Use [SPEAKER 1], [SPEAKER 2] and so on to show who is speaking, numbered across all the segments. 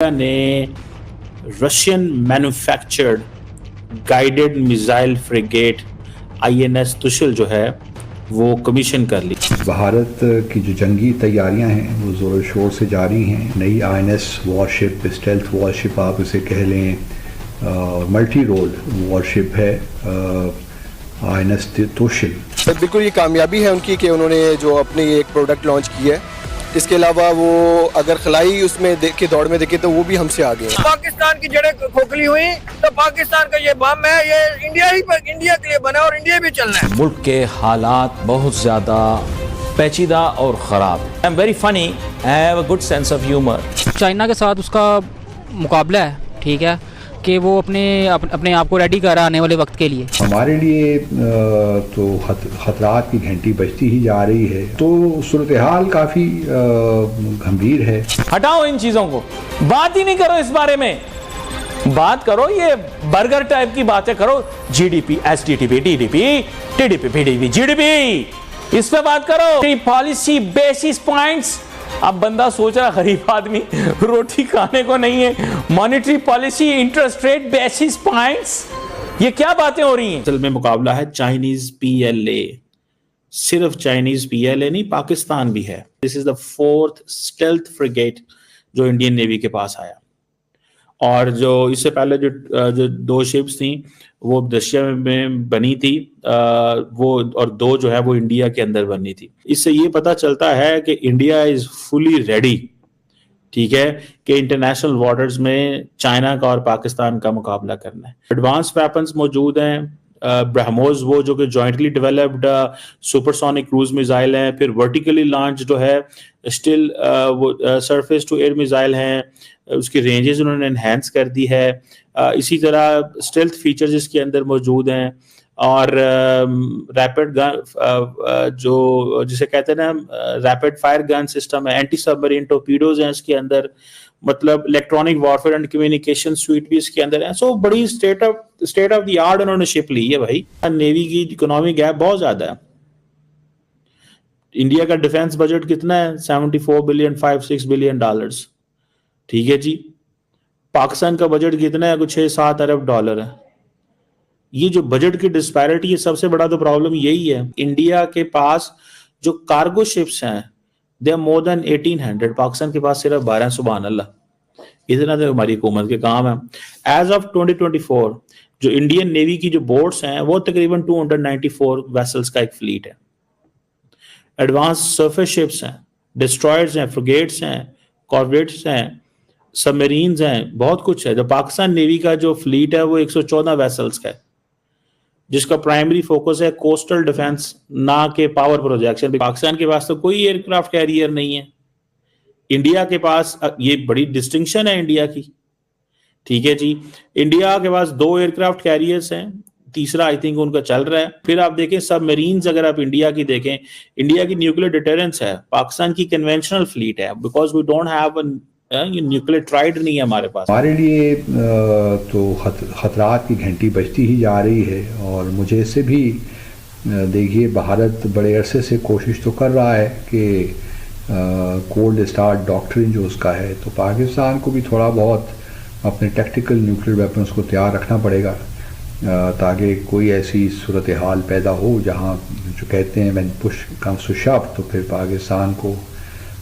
[SPEAKER 1] America ने Russian manufactured guided missile frigate INS तुशल जो है वो कमीशन कर ली।
[SPEAKER 2] भारत की जो जंगी तैयारियां हैं वो ज़ोर शोर से जारी हैं। नई INS वॉरशिप, स्टेल्थ वॉरशिप आप इसे कह लें, मल्टी रोल वॉरशिप है INS तुशल।
[SPEAKER 3] बिल्कुल ये कामयाबी है उनकी कि उन्होंने जो अपनी एक प्रोडक्ट लॉन्च की है। इसके अलावा वो अगर खलाई उसमें के दौड़ में देखे तो वो भी हमसे आगे है।
[SPEAKER 4] पाकिस्तान की जड़ें खोखली हुई तो पाकिस्तान का ये बम है, ये इंडिया के लिए बना और इंडिया भी चलना है।
[SPEAKER 5] मुल्क के हालात बहुत ज्यादा पेचीदा और ख़राब। I am very funny, I have a good sense of humour.
[SPEAKER 6] China के साथ उसका मुकाबला है, ठीक है, कि वो अपने आप को रेडी कर रहा आने वाले वक्त के लिए।
[SPEAKER 2] हमारे लिए तो खतरात की घंटी बजती ही जा रही है, तो सूरत हाल काफ़ी गंभीर है।
[SPEAKER 5] हटाओ इन चीज़ों को, बात ही नहीं करो इस बारे में। बात करो ये बर्गर टाइप की बातें करो। GDP, STTP, TDP, PDP, GDP, इस पे बात करो। Policy basis points. अब बंदा सोच रहा गरीब आदमी रोटी खाने को नहीं है। Monetary policy, interest rate, basis points, ये क्या बातें हो रही हैं?
[SPEAKER 1] असल में मुकाबला है चाइनीज PLA। सिर्फ चाइनीज PLA नहीं, पाकिस्तान भी है। This is the 4th stealth frigate जो इंडियन नेवी के पास आया। और जो इससे पहले जो 2 शिप्स थी वो रशिया में बनी थी, वो और 2 जो है वो इंडिया के अंदर बनी थी। इससे ये पता चलता है कि इंडिया इज फुली रेडी, ठीक है, कि इंटरनेशनल वाटर्स में चाइना का और पाकिस्तान का मुकाबला करना है। एडवांस वेपन्स मौजूद हैं, ब्रह्मोस वो जो कि jointly developed supersonic cruise missile हैं, फिर वर्टिकली लॉन्च जो है स्टिल वो सरफेस टू एयर मिसाइल हैं, उसकी रेंजेस उन्होंने एनहेंस कर दी है। इसी तरह स्टेल्थ फीचर्स इसके अंदर मौजूद हैं और रैपिड गन जो जिसे कहते हैं ना रैपिड फायर गन सिस्टम है, एंटी सबमरीन टोर्पीडोज हैं इसके अंदर, मतलब electronic warfare and communication sweet भी इसके अंदर है। सो बड़ी स्टेट ऑफ द आर्ट उन्होंने शिप ली है भाई। नेवी की इकोनॉमिक गैप बहुत ज्यादा है। इंडिया का डिफेंस बजट कितना है? 74 बिलियन, $5-6 बिलियन, ठीक है जी। पाकिस्तान का बजट कितना है? कुछ 6-7 अरब डॉलर है। ये जो बजट की डिस्पैरिटी है, सबसे बड़ा तो प्रॉब्लम यही है। इंडिया के पास जो कार्गो शिप्स हैं they are more than 1800, Pakistan के पास सिर्फ 12। सुभान अल्लाह, इतना तो हमारी हुकूमत के काम है। एज ऑफ 2024 जो इंडियन नेवी की जो बोट्स हैं वो तकरीबन 294 वेसल्स का एक फ्लीट है। एडवांस सरफेस शिप्स हैं, डिस्ट्रॉयर्स हैं, फ्रिगेट्स हैं, कॉर्वेट्स हैं, सबमरीन्स हैं, बहुत कुछ है। जो पाकिस्तान नेवी का जो फ्लीट है वो 114 वेसल्स का है, जिसका प्राइमरी फोकस है कोस्टल डिफेंस, ना के पावर प्रोजेक्शन। पाकिस्तान के पास तो कोई एयरक्राफ्ट कैरियर नहीं है। इंडिया के पास, ये बड़ी डिस्टिंक्शन है इंडिया की, ठीक है जी। इंडिया के पास 2 एयरक्राफ्ट कैरियर्स हैं, तीसरा आई थिंक उनका चल रहा है। फिर आप देखें सबमरीन्स, अगर आप इंडिया की देखें, इंडिया की न्यूक्लियर डिटरेंस है, पाकिस्तान की कन्वेंशनल फ्लीट है, बिकॉज वी डोंट हैव ये न्यूक्लियर ट्राइड नहीं है हमारे पास।
[SPEAKER 2] हमारे लिए तो खतरात की घंटी बजती ही जा रही है। और मुझे इससे भी देखिए, भारत बड़े अरसे से कोशिश तो कर रहा है कि कोल्ड स्टार्ट डॉक्ट्रिन जो उसका है, तो पाकिस्तान को भी थोड़ा बहुत अपने टैक्टिकल न्यूक्लियर वेपन्स को तैयार रखना पड़ेगा, ताकि कोई ऐसी सूरत हाल पैदा हो जहाँ जो कहते हैं व्हेन पुश कम्स टू शव, तो फिर पाकिस्तान को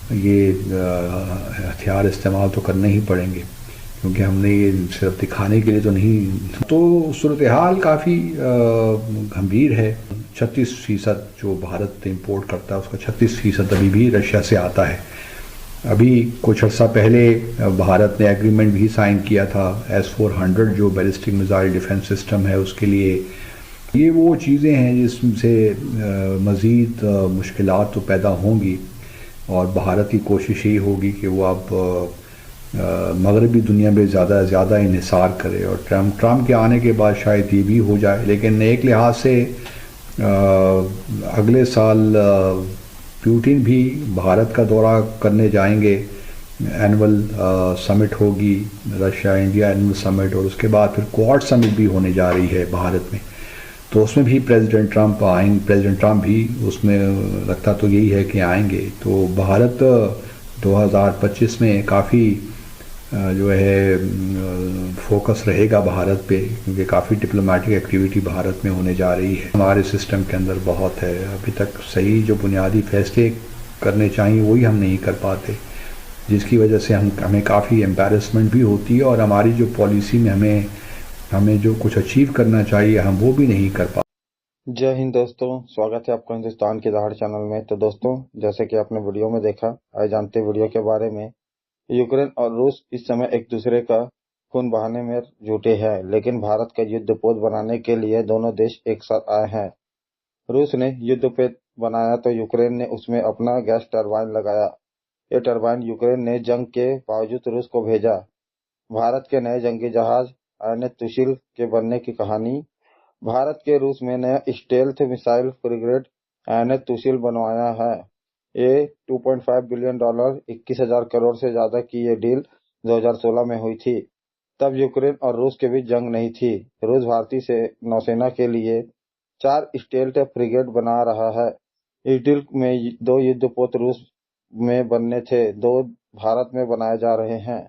[SPEAKER 2] ये हथियार इस्तेमाल तो करने ही पड़ेंगे, क्योंकि हमने ये सिर्फ दिखाने के लिए तो नहीं। तो सूरत हाल काफ़ी गंभीर है। 36% जो भारत इंपोर्ट करता है उसका 36% अभी भी रशिया से आता है। अभी कुछ अर्सा पहले भारत ने एग्रीमेंट भी साइन किया था S-400 जो बैलिस्टिक मिसाइल डिफेंस सिस्टम है उसके लिए। ये वो चीज़ें हैं जिससे मज़ीद मुश्किलात तो पैदा होंगी, और भारत की कोशिश यही होगी कि वो अब मगरबी दुनिया में ज़्यादा इन्हिसार करे। और ट्रम्प के आने के बाद शायद ये भी हो जाए। लेकिन एक लिहाज से अगले साल पुतिन भी भारत का दौरा करने जाएंगे। एनुअल समिट होगी, रशिया इंडिया एनुअल समिट, और उसके बाद फिर क्वाड समिट भी होने जा रही है भारत में। तो उसमें भी प्रेसिडेंट ट्रम्प आएंगे। प्रेसिडेंट ट्रम्प भी उसमें लगता तो यही है कि आएंगे। तो भारत 2025 में काफ़ी जो है फोकस रहेगा भारत पे, क्योंकि काफ़ी डिप्लोमेटिक एक्टिविटी भारत में होने जा रही है। हमारे सिस्टम के अंदर बहुत है, अभी तक सही जो बुनियादी फैसले करने चाहिए वही हम नहीं कर पाते, जिसकी वजह से हमें काफ़ी एम्बैरेसमेंट भी होती है और हमारी जो पॉलिसी में हमें जो कुछ अचीव करना चाहिए हम वो भी नहीं कर पाते।
[SPEAKER 7] जय हिंद दोस्तों, स्वागत है आपका हिंदुस्तान की दहाड़ चैनल में। तो दोस्तों, जैसे कि आपने वीडियो में देखा, आइए जानते हैं वीडियो के बारे में। यूक्रेन और रूस इस समय एक दूसरे का खून बहाने में जुटे हैं, लेकिन भारत का युद्धपोत बनाने के लिए दोनों देश एक साथ आए हैं। रूस ने युद्धपोत बनाया तो यूक्रेन ने उसमें अपना गैस टरबाइन लगाया। ये टरबाइन यूक्रेन ने जंग के बावजूद रूस को भेजा। भारत के नए जंगी जहाज आईएनएस तुशिल के बनने की कहानी। भारत के रूस में नया stealth missile frigate INS Tushil बनवाया है। ये $2.5 बिलियन 21,000 करोड़ से ज्यादा की ये डील 2016 में हुई थी। तब यूक्रेन और रूस के बीच जंग नहीं थी। रूस भारतीय नौसेना के लिए 4 स्टेल्थ फ्रिगेट बना रहा है। इस डील में 2 युद्धपोत रूस में बनने थे, 2 भारत में बनाए जा रहे हैं।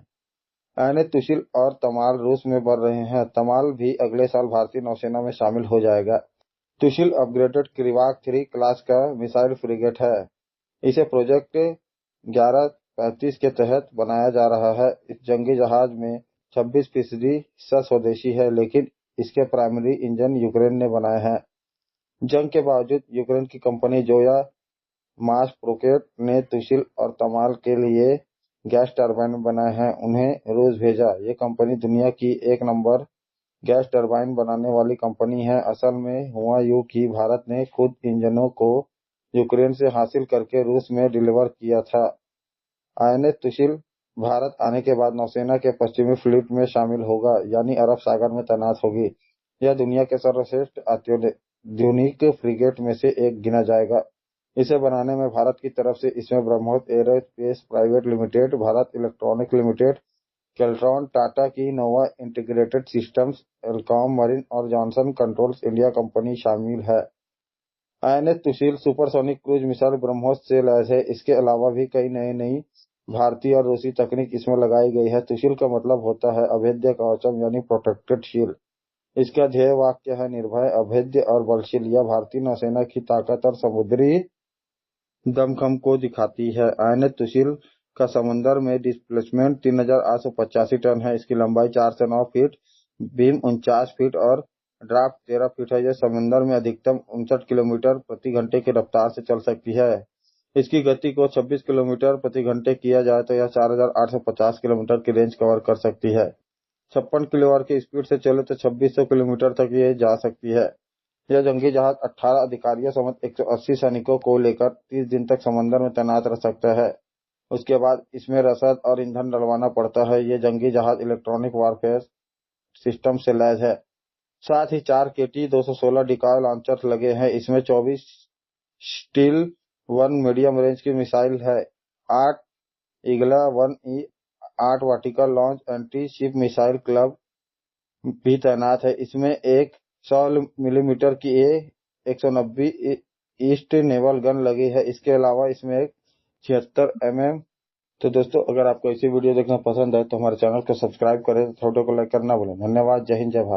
[SPEAKER 7] आईएनएस तुशिल और तमाल रूस में बन रहे हैं। तमाल भी अगले साल भारतीय नौसेना में शामिल हो जाएगा। तुशिल अपग्रेडेड क्रिवाक 3 क्लास का मिसाइल फ्रिगेट है। इसे प्रोजेक्ट 1135 के तहत बनाया जा रहा है। इस जंगी जहाज में 26% हिस्सा स्वदेशी है, लेकिन इसके प्राइमरी इंजन यूक्रेन ने बनाए हैं। जंग के बावजूद यूक्रेन की कंपनी जोया मास्प्रोकेट ने तुशिल और तमाल के लिए गैस टरबाइन बनाए हैं, उन्हें रूस भेजा। ये कंपनी दुनिया की 1 नंबर गैस टरबाइन बनाने वाली कंपनी है। असल में हुआ यूं कि भारत ने खुद इंजनों को यूक्रेन से हासिल करके रूस में डिलीवर किया था। आईएनएस तुशिल भारत आने के बाद नौसेना के पश्चिमी फ्लीट में शामिल होगा, यानी अरब सागर में तैनात होगी। यह दुनिया के सर्वश्रेष्ठ अत्याधुनिक फ्रिगेट में से एक गिना जाएगा। इसे बनाने में भारत की तरफ से इसमें BrahMos aerospace private limited, Bharat electronic limited, Keltron, Tata की Nova integrated systems, Elcome marine और जॉनसन कंट्रोल्स इंडिया कंपनी शामिल है। INS Tushil supersonic cruise missile BrahMos से लैस है। इसके अलावा भी कई नई भारतीय और रूसी तकनीक इसमें लगाई गई है। तुशिल का मतलब होता है अभेद्य कवचम, यानी प्रोटेक्टेड शील्ड। इसका ध्येय वाक्य है निर्भय, अभेद्य और बलशील। यह भारतीय नौसेना की ताकत और समुद्री दमखम को दिखाती है। आईएनएस तुशिल का समंदर में डिस्प्लेसमेंट 3,885 टन है। इसकी लंबाई 4 से 9 फीट, बीम 49 फीट और ड्राफ्ट 13 फीट है। यह समंदर में अधिकतम 59 किलोमीटर प्रति घंटे की रफ्तार से चल सकती है। इसकी गति को 26 किलोमीटर प्रति घंटे किया जाए तो यह 4,850 किलोमीटर की रेंज कवर कर सकती है। 56 किलोवाट की स्पीड से चले तो 2600 किलोमीटर तक ये जा सकती है। यह जंगी जहाज 18 अधिकारियों समेत 180 सैनिकों को लेकर 30 दिन तक समंदर में तैनात रह सकता है। उसके बाद इसमें रसद और ईंधन डलवाना पड़ता है। ये जंगी जहाज इलेक्ट्रॉनिक वारफेयर सिस्टम से लैस है। साथ ही 4 KT-216 डिकॉय लॉन्चर्स लगे हैं। इसमें 24 स्टील 1 मीडियम रेंज की मिसाइल है, 8 ईगला 1E, 8 vertical launch anti ship missile club भी तैनात है। इसमें एक 100 मिलीमीटर की A190 ईस्ट नेवल गन लगी है। इसके अलावा इसमें एक 76 mm। तो दोस्तों, अगर आपको ऐसी वीडियो देखना पसंद है तो हमारे चैनल को सब्सक्राइब करें, फोटो को लाइक करना भूलें। धन्यवाद। जय हिंद, जय भारत।